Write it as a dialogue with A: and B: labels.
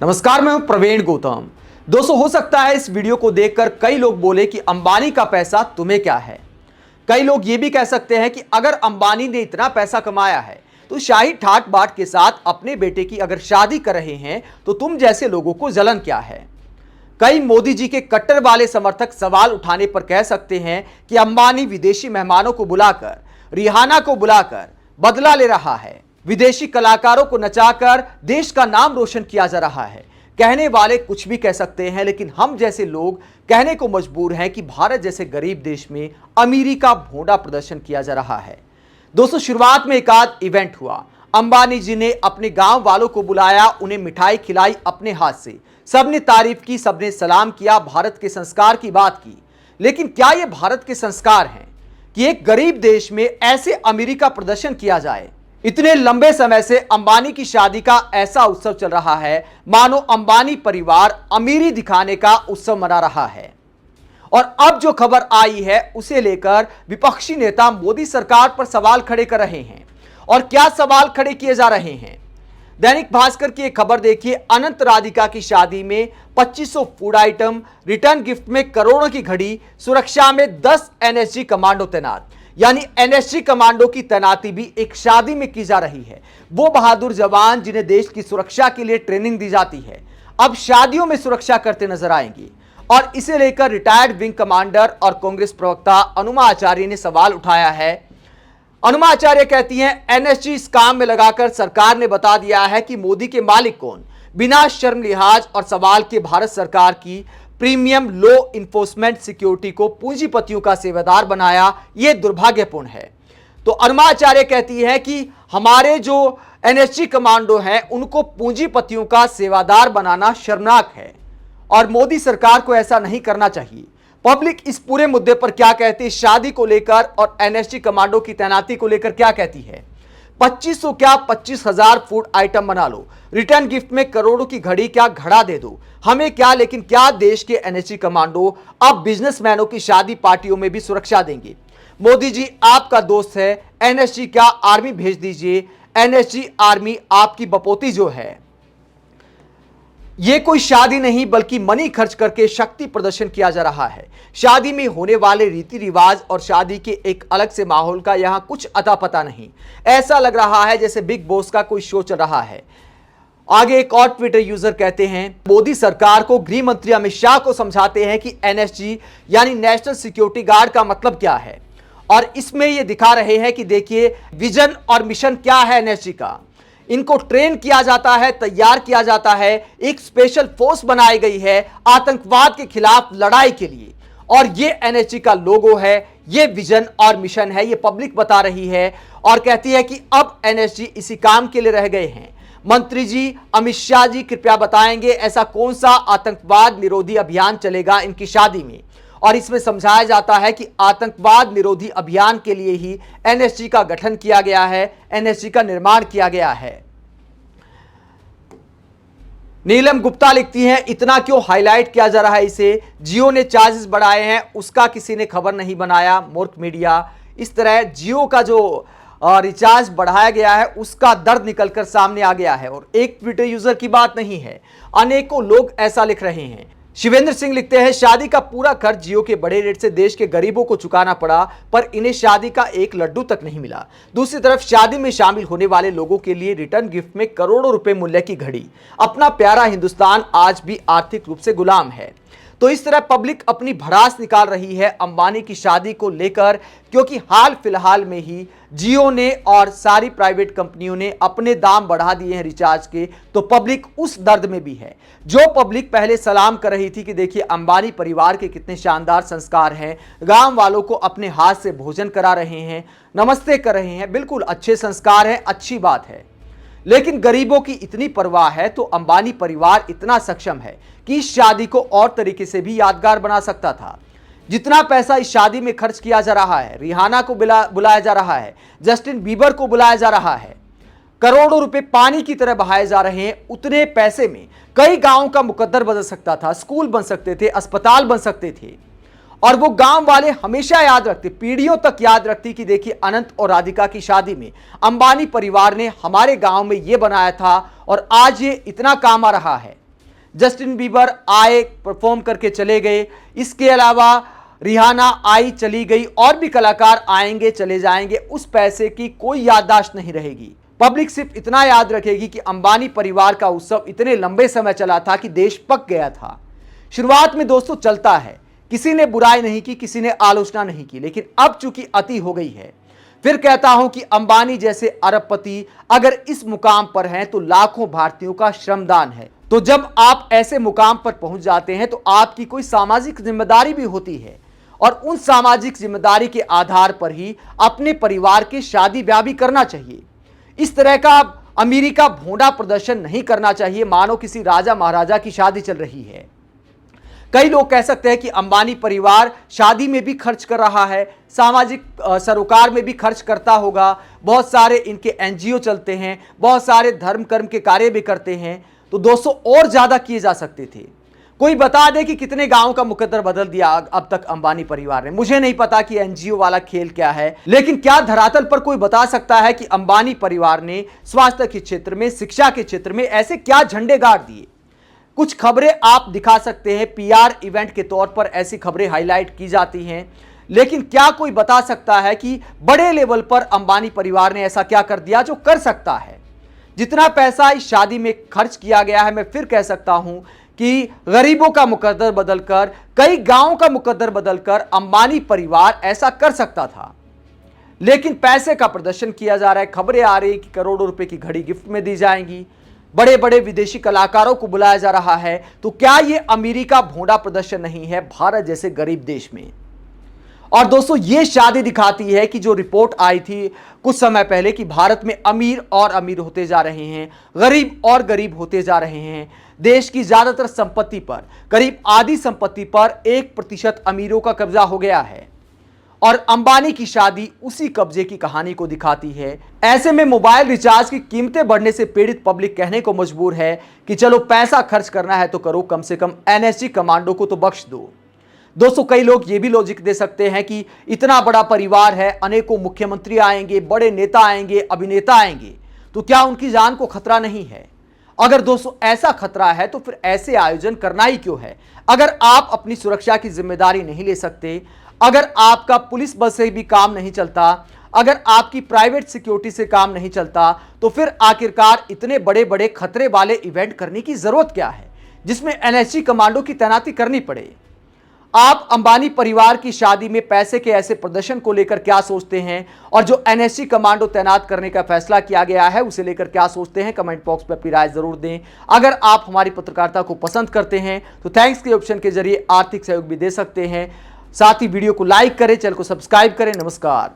A: नमस्कार, मैं हूं प्रवीण गौतम। दोस्तों, हो सकता है इस वीडियो को देखकर कई लोग बोले कि अंबानी का पैसा तुम्हें क्या है। कई लोग ये भी कह सकते हैं कि अगर अंबानी ने इतना पैसा कमाया है तो शाही ठाट बाट के साथ अपने बेटे की अगर शादी कर रहे हैं तो तुम जैसे लोगों को जलन क्या है। कई मोदी जी के कट्टर वाले समर्थक सवाल उठाने पर कह सकते हैं कि अंबानी विदेशी मेहमानों को बुलाकर, रिहाना को बुलाकर बदला ले रहा है, विदेशी कलाकारों को नचाकर देश का नाम रोशन किया जा रहा है। कहने वाले कुछ भी कह सकते हैं, लेकिन हम जैसे लोग कहने को मजबूर हैं कि भारत जैसे गरीब देश में अमीरी का भोंडा प्रदर्शन किया जा रहा है। दोस्तों, शुरुआत में एक आध इवेंट हुआ। अंबानी जी ने अपने गांव वालों को बुलाया, उन्हें मिठाई खिलाई अपने हाथ से। सबने तारीफ की, सबने सलाम किया, भारत के संस्कार की बात की। लेकिन क्या यह भारत के संस्कार हैं कि एक गरीब देश में ऐसे अमीरी का प्रदर्शन किया जाए? इतने लंबे समय से अंबानी की शादी का ऐसा उत्सव चल रहा है मानो अंबानी परिवार अमीरी दिखाने का उत्सव मना रहा है। और अब जो खबर आई है उसे लेकर विपक्षी नेता मोदी सरकार पर सवाल खड़े कर रहे हैं। और क्या सवाल खड़े किए जा रहे हैं? दैनिक भास्कर की एक खबर देखिए। अनंत राधिका की शादी में 2500 फूड आइटम, रिटर्न गिफ्ट में करोड़ों की घड़ी, सुरक्षा में 10 एनएसजी कमांडो तैनात। यानी एनएसजी कमांडो की तैनाती भी एक शादी में की जा रही है। वो बहादुर जवान जिन्हें देश की सुरक्षा के लिए ट्रेनिंग दी जाती है, अब शादियों में सुरक्षा करते नजर आएंगे। और इसे लेकर रिटायर्ड विंग कमांडर और कांग्रेस प्रवक्ता अनुमा आचार्य ने सवाल उठाया है। अनुमा आचार्य कहती हैं, एनएसजी इस काम में लगाकर सरकार ने बता दिया है कि मोदी के मालिक कौन। बिना शर्म लिहाज और सवाल के भारत सरकार की प्रीमियम लॉ इन्फोर्समेंट सिक्योरिटी को पूंजीपतियों का सेवादार बनाया, यह दुर्भाग्यपूर्ण है। तो अनुमा आचार्य कहती है कि हमारे जो एनएसजी कमांडो हैं उनको पूंजीपतियों का सेवादार बनाना शर्मनाक है और मोदी सरकार को ऐसा नहीं करना चाहिए। पब्लिक इस पूरे मुद्दे पर क्या कहती है, शादी को लेकर और एनएसजी कमांडो की तैनाती को लेकर क्या कहती है? 2500 क्या 25,000 फूड आइटम बना लो, रिटर्न गिफ्ट में करोड़ों की घड़ी क्या घड़ा दे दो, हमें क्या। लेकिन क्या देश के एनएसजी कमांडो अब बिजनेसमैनों की शादी पार्टियों में भी सुरक्षा देंगे? मोदी जी आपका दोस्त है, एनएसजी क्या आर्मी भेज दीजिए। एनएसजी आर्मी आपकी बपोती जो है। यह कोई शादी नहीं बल्कि मनी खर्च करके शक्ति प्रदर्शन किया जा रहा है। शादी में होने वाले रीति रिवाज और शादी के एक अलग से माहौल का यहां कुछ अता पता नहीं। ऐसा लग रहा है जैसे बिग बॉस का कोई शो चल रहा है। आगे एक और ट्विटर यूजर कहते हैं, मोदी सरकार को गृह मंत्री अमित शाह को समझाते हैं कि एनएसजी यानी नेशनल सिक्योरिटी गार्ड का मतलब क्या है। और इसमें यह दिखा रहे हैं कि देखिए विजन और मिशन क्या है एनएसजी का। इनको ट्रेन किया जाता है, तैयार किया जाता है, एक स्पेशल फोर्स बनाई गई है आतंकवाद के खिलाफ लड़ाई के लिए। और ये एनएसजी का लोगो है, ये विजन और मिशन है, ये पब्लिक बता रही है और कहती है कि अब एनएसजी इसी काम के लिए रह गए हैं। मंत्री जी, अमित शाह जी कृपया बताएंगे ऐसा कौन सा आतंकवाद निरोधी अभियान चलेगा इनकी शादी में। और इसमें समझाया जाता है कि आतंकवाद निरोधी अभियान के लिए ही एनएसजी का गठन किया गया है, एनएसजी का निर्माण किया गया है। नीलम गुप्ता लिखती हैं, इतना क्यों हाईलाइट किया जा रहा है इसे? जियो ने चार्जेस बढ़ाए हैं, उसका किसी ने खबर नहीं बनाया, मूर्ख मीडिया। इस तरह जियो का जो रिचार्ज बढ़ाया गया है उसका दर्द निकलकर सामने आ गया है। और एक ट्विटर यूजर की बात नहीं है, अनेकों लोग ऐसा लिख रहे हैं। शिवेंद्र सिंह लिखते हैं, शादी का पूरा खर्च जियो के बड़े रेट से देश के गरीबों को चुकाना पड़ा, पर इन्हें शादी का एक लड्डू तक नहीं मिला। दूसरी तरफ शादी में शामिल होने वाले लोगों के लिए रिटर्न गिफ्ट में करोड़ों रुपए मूल्य की घड़ी। अपना प्यारा हिंदुस्तान आज भी आर्थिक रूप से गुलाम है। तो इस तरह पब्लिक अपनी भड़ास निकाल रही है अंबानी की शादी को लेकर, क्योंकि हाल फिलहाल में ही जियो ने और सारी प्राइवेट कंपनियों ने अपने दाम बढ़ा दिए हैं रिचार्ज के। तो पब्लिक उस दर्द में भी है। जो पब्लिक पहले सलाम कर रही थी कि देखिए अंबानी परिवार के कितने शानदार संस्कार हैं, गांव वालों को अपने हाथ से भोजन करा रहे हैं, नमस्ते कर रहे हैं, बिल्कुल अच्छे संस्कार हैं, अच्छी बात है। लेकिन गरीबों की इतनी परवाह है तो अंबानी परिवार इतना सक्षम है कि इस शादी को और तरीके से भी यादगार बना सकता था। जितना पैसा इस शादी में खर्च किया जा रहा है, रिहाना को बुलाया जा रहा है, जस्टिन बीबर को बुलाया जा रहा है, करोड़ों रुपए पानी की तरह बहाए जा रहे हैं। उतने पैसे में कई गांवों का मुकद्दर बदल सकता था, स्कूल बन सकते थे, अस्पताल बन सकते थे। और वो गांव वाले हमेशा याद रखते, पीढ़ियों तक याद रखती कि देखिए अनंत और राधिका की शादी में अंबानी परिवार ने हमारे गांव में ये बनाया था और आज ये इतना काम आ रहा है। जस्टिन बीबर आए, परफॉर्म करके चले गए। इसके अलावा रिहाना आई, चली गई, और भी कलाकार आएंगे, चले जाएंगे। उस पैसे की कोई याददाश्त नहीं रहेगी। पब्लिक सिर्फ इतना याद रखेगी कि अंबानी परिवार का उत्सव इतने लंबे समय चला था कि देश पक गया था। शुरुआत में दोस्तों चलता है, किसी ने बुराई नहीं की, किसी ने आलोचना नहीं की, लेकिन अब चूंकि अति हो गई है। फिर कहता हूं कि अंबानी जैसे अरबपति अगर इस मुकाम पर हैं तो लाखों भारतीयों का श्रमदान है। तो जब आप ऐसे मुकाम पर पहुंच जाते हैं तो आपकी कोई सामाजिक जिम्मेदारी भी होती है, और उन सामाजिक जिम्मेदारी के आधार पर ही अपने परिवार की शादी ब्याह भी करना चाहिए। इस तरह का अमीरी का भोंडा प्रदर्शन नहीं करना चाहिए, मानो किसी राजा महाराजा की शादी चल रही है। कई लोग कह सकते हैं कि अंबानी परिवार शादी में भी खर्च कर रहा है, सामाजिक सरोकार में भी खर्च करता होगा, बहुत सारे इनके एनजीओ चलते हैं, बहुत सारे धर्म कर्म के कार्य भी करते हैं। तो दोस्तों और ज्यादा किए जा सकते थे। कोई बता दे कि कितने गांव का मुकद्दर बदल दिया अब तक अंबानी परिवार ने। मुझे नहीं पता कि एनजीओ वाला खेल क्या है, लेकिन क्या धरातल पर कोई बता सकता है कि अंबानी परिवार ने स्वास्थ्य के क्षेत्र में, शिक्षा के क्षेत्र में ऐसे क्या झंडे गाड़ दिए। कुछ खबरें आप दिखा सकते हैं, पीआर इवेंट के तौर पर ऐसी खबरें हाईलाइट की जाती हैं, लेकिन क्या कोई बता सकता है कि बड़े लेवल पर अंबानी परिवार ने ऐसा क्या कर दिया जो कर सकता है। जितना पैसा इस शादी में खर्च किया गया है, मैं फिर कह सकता हूं कि गरीबों का मुकद्दर बदलकर, कई गांवों का मुकद्दर बदलकर अंबानी परिवार ऐसा कर सकता था, लेकिन पैसे का प्रदर्शन किया जा रहा है। खबरें आ रही कि करोड़ों रुपए की घड़ी गिफ्ट में दी जाएंगी, बड़े बड़े विदेशी कलाकारों को बुलाया जा रहा है। तो क्या यह अमीरी का भोंडा प्रदर्शन नहीं है भारत जैसे गरीब देश में? और दोस्तों ये शादी दिखाती है कि जो रिपोर्ट आई थी कुछ समय पहले कि भारत में अमीर और अमीर होते जा रहे हैं, गरीब और गरीब होते जा रहे हैं। देश की ज्यादातर संपत्ति पर, करीब आधी संपत्ति पर 1% अमीरों का कब्जा हो गया है, और अंबानी की शादी उसी कब्जे की कहानी को दिखाती है। ऐसे में मोबाइल रिचार्ज की कीमतें बढ़ने से पीड़ित पब्लिक कहने को मजबूर है कि चलो पैसा खर्च करना है तो करो, कम से कम एनएसजी कमांडो को तो बख्श दो। दोस्तों कई लोग ये भी लॉजिक दे सकते हैं कि इतना बड़ा परिवार है, अनेकों मुख्यमंत्री आएंगे, बड़े नेता आएंगे, अभिनेता आएंगे, तो क्या उनकी जान को खतरा नहीं है? अगर दोस्तों ऐसा खतरा है तो फिर ऐसे आयोजन करना ही क्यों है? अगर आप अपनी सुरक्षा की जिम्मेदारी नहीं ले सकते, अगर आपका पुलिस बल से भी काम नहीं चलता, अगर आपकी प्राइवेट सिक्योरिटी से काम नहीं चलता, तो फिर आखिरकार इतने बड़े बड़े खतरे वाले इवेंट करने की जरूरत क्या है जिसमें एनएसजी कमांडो की तैनाती करनी पड़े? आप अंबानी परिवार की शादी में पैसे के ऐसे प्रदर्शन को लेकर क्या सोचते हैं, और जो एनएसजी कमांडो तैनात करने का फैसला किया गया है उसे लेकर क्या सोचते हैं? कमेंट बॉक्स में अपनी राय जरूर दें। अगर आप हमारी पत्रकारिता को पसंद करते हैं तो थैंक्स के ऑप्शन के जरिए आर्थिक सहयोग भी दे सकते हैं। साथ ही वीडियो को लाइक करें, चैनल को सब्सक्राइब करें। नमस्कार।